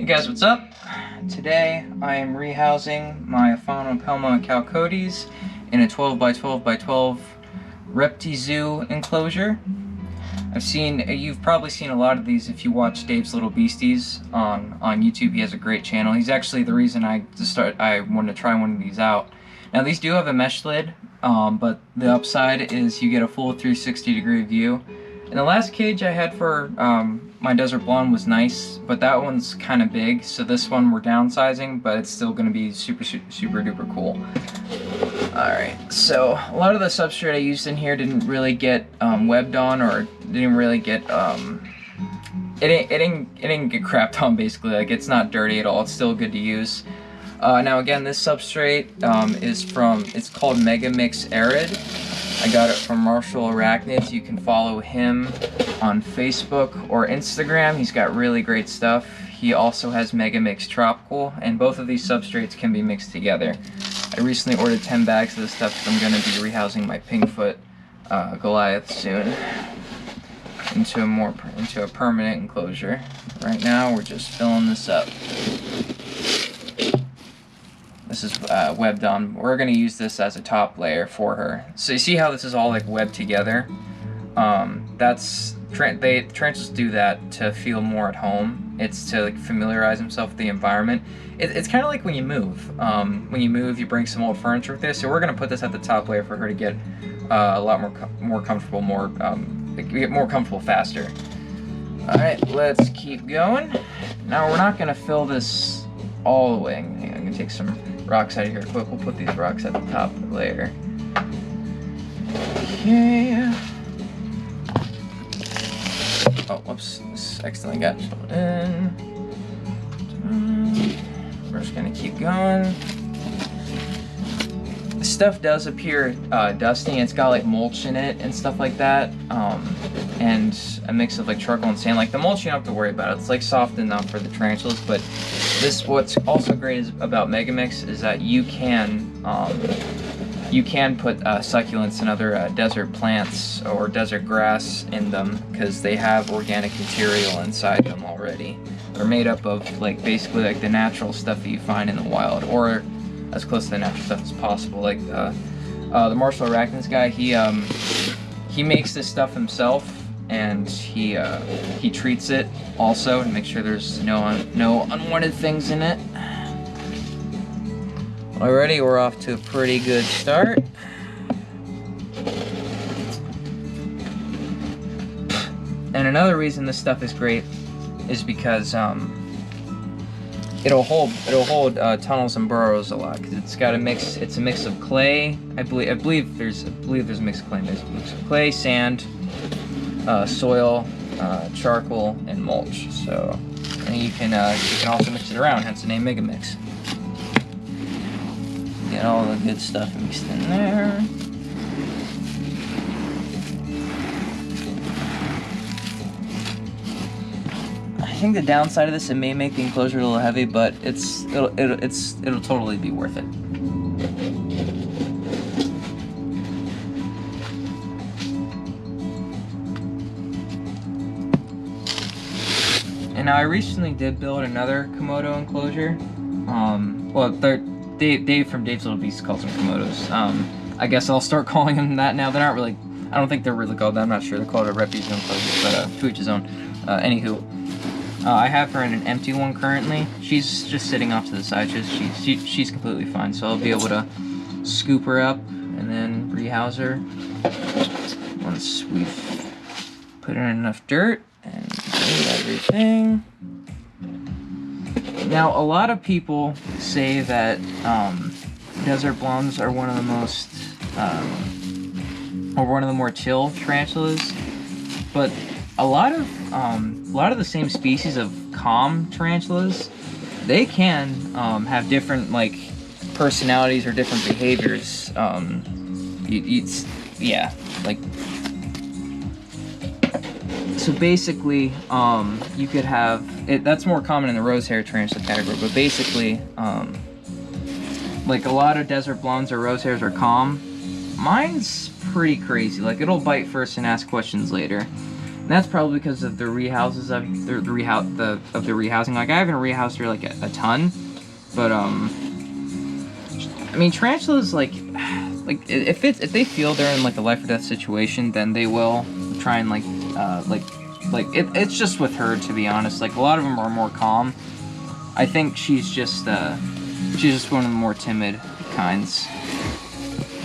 Hey guys, what's up? Today I am rehousing my Aphonopelma Chalcodes in a 12 by 12 by 12 Repti-Zoo enclosure. You've probably seen a lot of these if you watch Dave's Little Beasties on YouTube. He has a great channel. He's actually the reason I wanted to try one of these out. Now these do have a mesh lid, but the upside is you get a full 360-degree view. And the last cage I had for my Desert Blonde was nice, but that one's kind of big, so this one we're downsizing, but it's still going to be super duper cool. Alright, so a lot of the substrate I used in here didn't really get webbed on, or didn't really get, it didn't get crapped on, basically. Like, it's not dirty at all, it's still good to use. Now again, this substrate it's called Mega Mix Arid. I got it from Marshall Arachnids. You can follow him on Facebook or Instagram. He's got really great stuff. He also has Mega Mix Tropical, and both of these substrates can be mixed together. I recently ordered 10 bags of this stuff because I'm going to be rehousing my Pingfoot Goliath soon into a permanent enclosure. Right now, we're just filling this up. This is webbed on. We're going to use this as a top layer for her. So you see how this is all like webbed together? Tarantulas do that to feel more at home. It's to like familiarize himself with the environment. It's kind of like when you move. When you move, you bring some old furniture with this. So we're going to put this at the top layer for her to get a lot more comfortable, get more comfortable faster. All right, let's keep going. Now we're not going to fill this all the way. I'm going to take some rocks out of here quick. We'll put these rocks at the top of the layer. Okay. Oh, whoops. This accidentally got filled in. We're just going to keep going. This stuff does appear dusty. It's got like mulch in it and stuff like that. And a mix of like charcoal and sand. Like the mulch, you don't have to worry about it. It's like soft enough for the tarantulas, but what's also great about Megamix is that you can put succulents and other desert plants or desert grass in them because they have organic material inside them already. They're made up of like basically like the natural stuff that you find in the wild, or as close to the natural stuff as possible. Like the Marshall Arachnids guy, he makes this stuff himself. And he treats it also to make sure there's no unwanted things in it. Alrighty, we're off to a pretty good start. And another reason this stuff is great is because it'll hold tunnels and burrows a lot, because it's got a mix. It's a mix of clay. I believe there's a mix of clay. There's a mix of clay, sand, soil, charcoal, and mulch. So, and you can also mix it around, hence the name Mega Mix. Get all the good stuff mixed in there. I think the downside of this, it may make the enclosure a little heavy, but it'll totally be worth it. And now I recently did build another Komodo enclosure. Dave from Dave's Little Beasts calls them Komodos. I guess I'll start calling them that now. They're not really, I don't think they're really called that. I'm not sure. They're called a Repti-Zoo enclosure, but to each his own. Anywho, I have her in an empty one currently. She's just sitting off to the side. She's completely fine. So I'll be able to scoop her up and then rehouse her once we've put in enough dirt and everything. Now, a lot of people say that desert blondes are one of the most, or one of the more chill tarantulas, but a lot of the same species of calm tarantulas, they can have different like personalities or different behaviors. Yeah, like. So basically, you could have it. That's more common in the rosehair tarantula category. But basically, like a lot of desert blondes or rosehairs are calm. Mine's pretty crazy. Like it'll bite first and ask questions later. And that's probably because of the rehouses of the rehousing. Like I haven't rehoused her like a ton, but I mean tarantulas like if they feel they're in like a life or death situation, then they will try and it's just with her, to be honest. Like a lot of them are more calm. I think she's just one of the more timid kinds.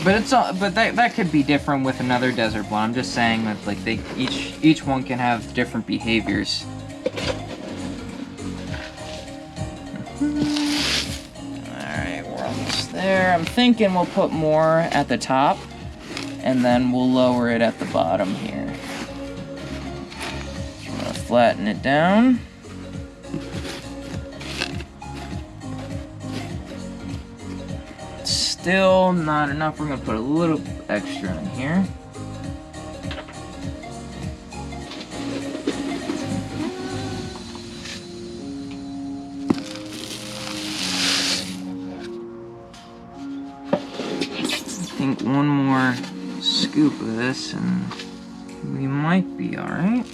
But that could be different with another desert blonde. I'm just saying that like each one can have different behaviors. Alright, we're almost there. I'm thinking we'll put more at the top and then we'll lower it at the bottom here. I'm gonna flatten it down. Still not enough. We're gonna put a little extra in here. I think one more scoop of this and we might be alright.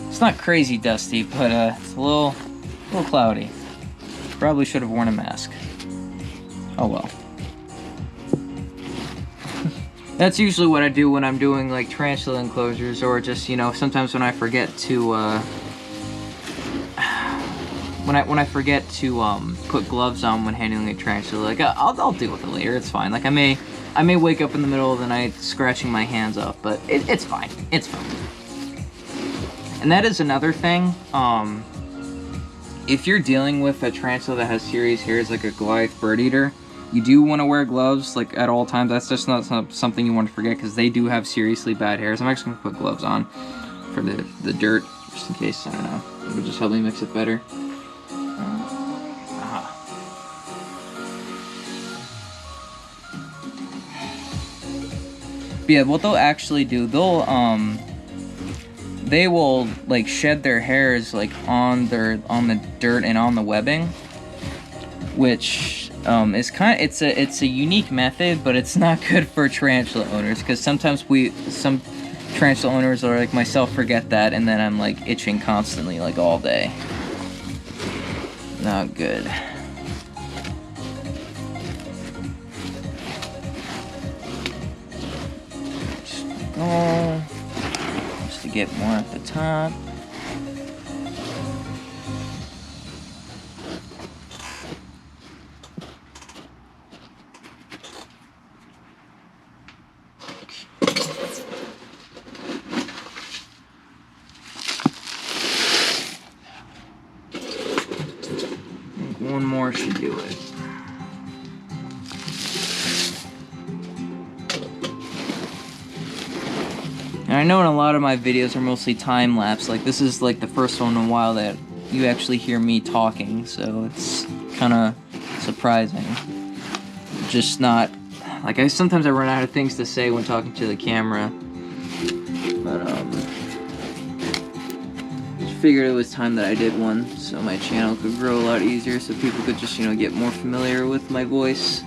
It's not crazy dusty, but it's a little cloudy. Probably should have worn a mask. Oh well. That's usually what I do when I'm doing like tarantula enclosures, or just, you know, sometimes when I forget to when I forget to put gloves on when handling a tarantula. Like I'll deal with it later. It's fine. Like I may wake up in the middle of the night scratching my hands up, but it's fine. It's fine. And that is another thing. If you're dealing with a tarantula that has serious hairs, like a Goliath bird eater, you do want to wear gloves like at all times. That's just not something you want to forget, because they do have seriously bad hairs. I'm actually going to put gloves on for the dirt, just in case. I don't know. It would just help me mix it better. But yeah, what they'll actually do, they will like shed their hairs like on the dirt and on the webbing, which is it's a unique method, but it's not good for tarantula owners, because sometimes some tarantula owners, or like myself, forget that, and then I'm like itching constantly like all day. Not good. Just to get more at the top. I think one more should do it. And I know in a lot of my videos are mostly time-lapse, like this is like the first one in a while that you actually hear me talking, so it's kind of surprising. Just not, like sometimes I run out of things to say when talking to the camera, but just figured it was time that I did one, so my channel could grow a lot easier, so people could just, you know, get more familiar with my voice.